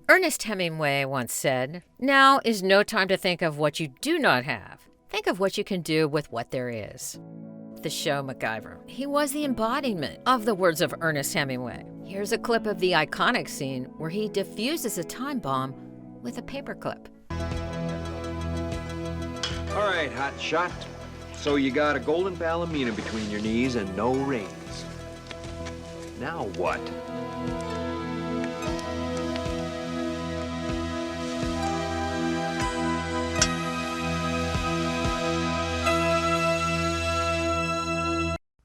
Ernest Hemingway once said, "Now is no time to think of what you do not have. Think of what you can do with what there is." The show MacGyver. He was the embodiment of the words of Ernest Hemingway. Here's a clip of the iconic scene where he diffuses a time bomb with a paperclip. All right, hot shot. So you got a golden ballerina between your knees and no reins. Now what?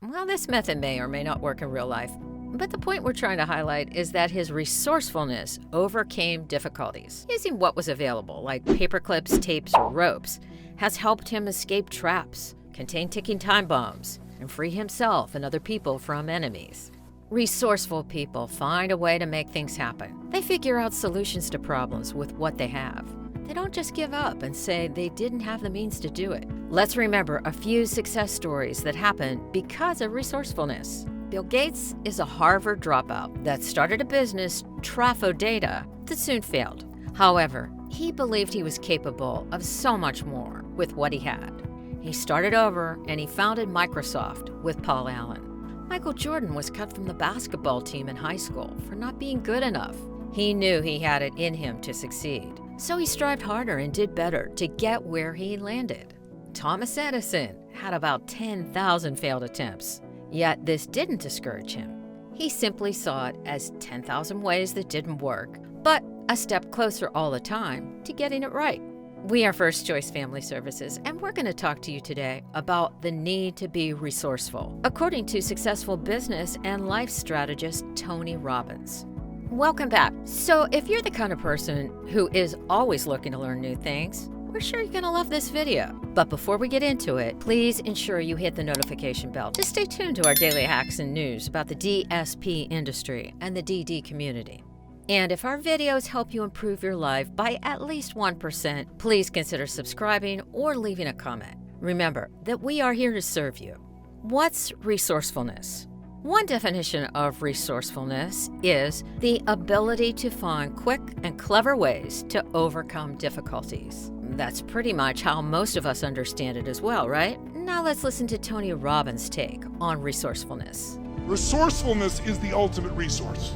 Well, this method may or may not work in real life, but the point we're trying to highlight is that his resourcefulness overcame difficulties. Using what was available, like paperclips, tapes, or ropes, has helped him escape traps, contain ticking time bombs, and free himself and other people from enemies. Resourceful people find a way to make things happen. They figure out solutions to problems with what they have. They don't just give up and say they didn't have the means to do it. Let's remember a few success stories that happened because of resourcefulness. Bill Gates is a Harvard dropout that started a business, Trafo Data, that soon failed. However, he believed he was capable of so much more with what he had. He started over and he founded Microsoft with Paul Allen. Michael Jordan was cut from the basketball team in high school for not being good enough. He knew he had it in him to succeed, so he strived harder and did better to get where he landed. Thomas Edison had about 10,000 failed attempts, yet this didn't discourage him. He simply saw it as 10,000 ways that didn't work, but a step closer all the time to getting it right. We are First Choice Family Services, and we're going to talk to you today about the need to be resourceful, according to successful business and life strategist Tony Robbins. Welcome back. So if you're the kind of person who is always looking to learn new things, we're sure you're going to love this video. But before we get into it, please ensure you hit the notification bell to stay tuned to our daily hacks and news about the DSP industry and the DD community. And if our videos help you improve your life by at least 1%, please consider subscribing or leaving a comment. Remember that we are here to serve you. What's resourcefulness? One definition of resourcefulness is the ability to find quick and clever ways to overcome difficulties. That's pretty much how most of us understand it as well, right? Now let's listen to Tony Robbins' take on resourcefulness. Resourcefulness is the ultimate resource.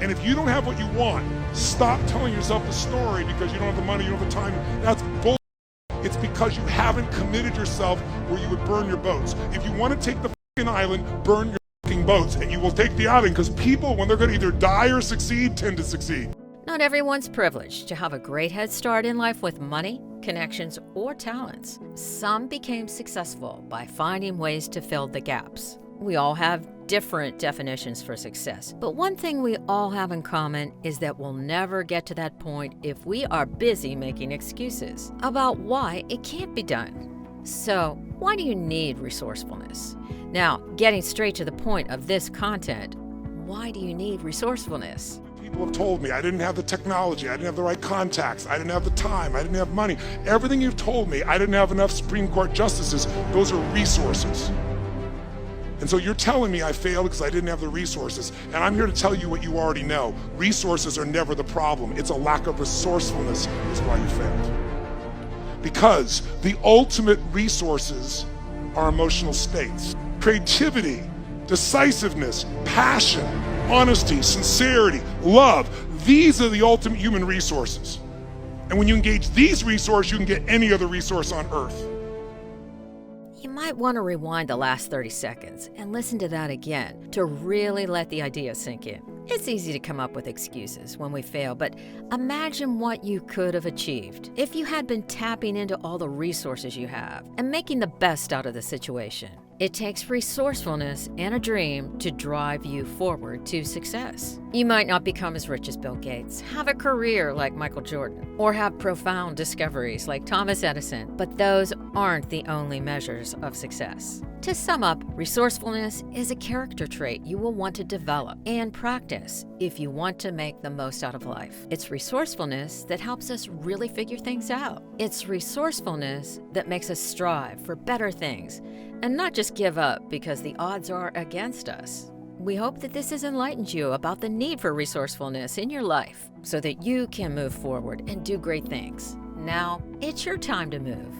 And if you don't have what you want, stop telling yourself the story because you don't have the money, you don't have the time. That's bull. It's because you haven't committed yourself where you would burn your boats. If you want to take the fucking island, burn your fucking boats, and you will take the island because people, when they're going to either die or succeed, tend to succeed. Not everyone's privileged to have a great head start in life with money, connections, or talents. Some became successful by finding ways to fill the gaps. We all have different definitions for success, but one thing we all have in common is that we'll never get to that point if we are busy making excuses about why it can't be done. So, why do you need resourcefulness? Now, getting straight to the point of this content, why do you need resourcefulness? People have told me I didn't have the technology, I didn't have the right contacts, I didn't have the time, I didn't have money. Everything you've told me, I didn't have enough Supreme Court justices, those are resources. And so you're telling me I failed because I didn't have the resources. And I'm here to tell you what you already know. Resources are never the problem. It's a lack of resourcefulness is why you failed. Because the ultimate resources are emotional states. Creativity, decisiveness, passion, honesty, sincerity, love. These are the ultimate human resources. And when you engage these resources, you can get any other resource on earth. You might want to rewind the last 30 seconds and listen to that again to really let the idea sink in. It's easy to come up with excuses when we fail, but imagine what you could have achieved if you had been tapping into all the resources you have and making the best out of the situation. It takes resourcefulness and a dream to drive you forward to success. You might not become as rich as Bill Gates, have a career like Michael Jordan, or have profound discoveries like Thomas Edison, but those aren't the only measures of success. To sum up, resourcefulness is a character trait you will want to develop and practice if you want to make the most out of life. It's resourcefulness that helps us really figure things out. It's resourcefulness that makes us strive for better things and not just give up because the odds are against us. We hope that this has enlightened you about the need for resourcefulness in your life so that you can move forward and do great things. Now, it's your time to move.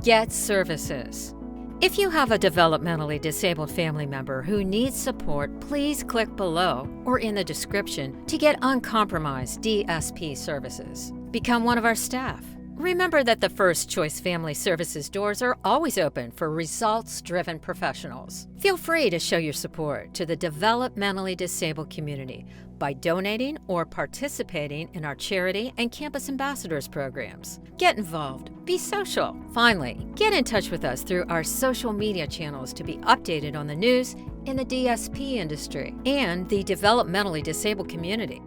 Get services. If you have a developmentally disabled family member who needs support, please click below or in the description to get uncompromised DSP services. Become one of our staff. Remember that the First Choice Family Services doors are always open for results-driven professionals. Feel free to show your support to the developmentally disabled community by donating or participating in our charity and campus ambassadors programs. Get involved. Be social. Finally, get in touch with us through our social media channels to be updated on the news in the DSP industry and the developmentally disabled community.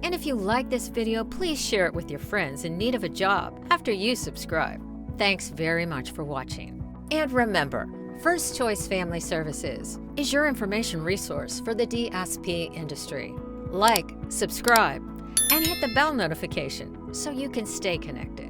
And if you like this video, please share it with your friends in need of a job after you subscribe. Thanks very much for watching. And remember, First Choice Family Services is your information resource for the DSP industry. Like, subscribe, and hit the bell notification so you can stay connected.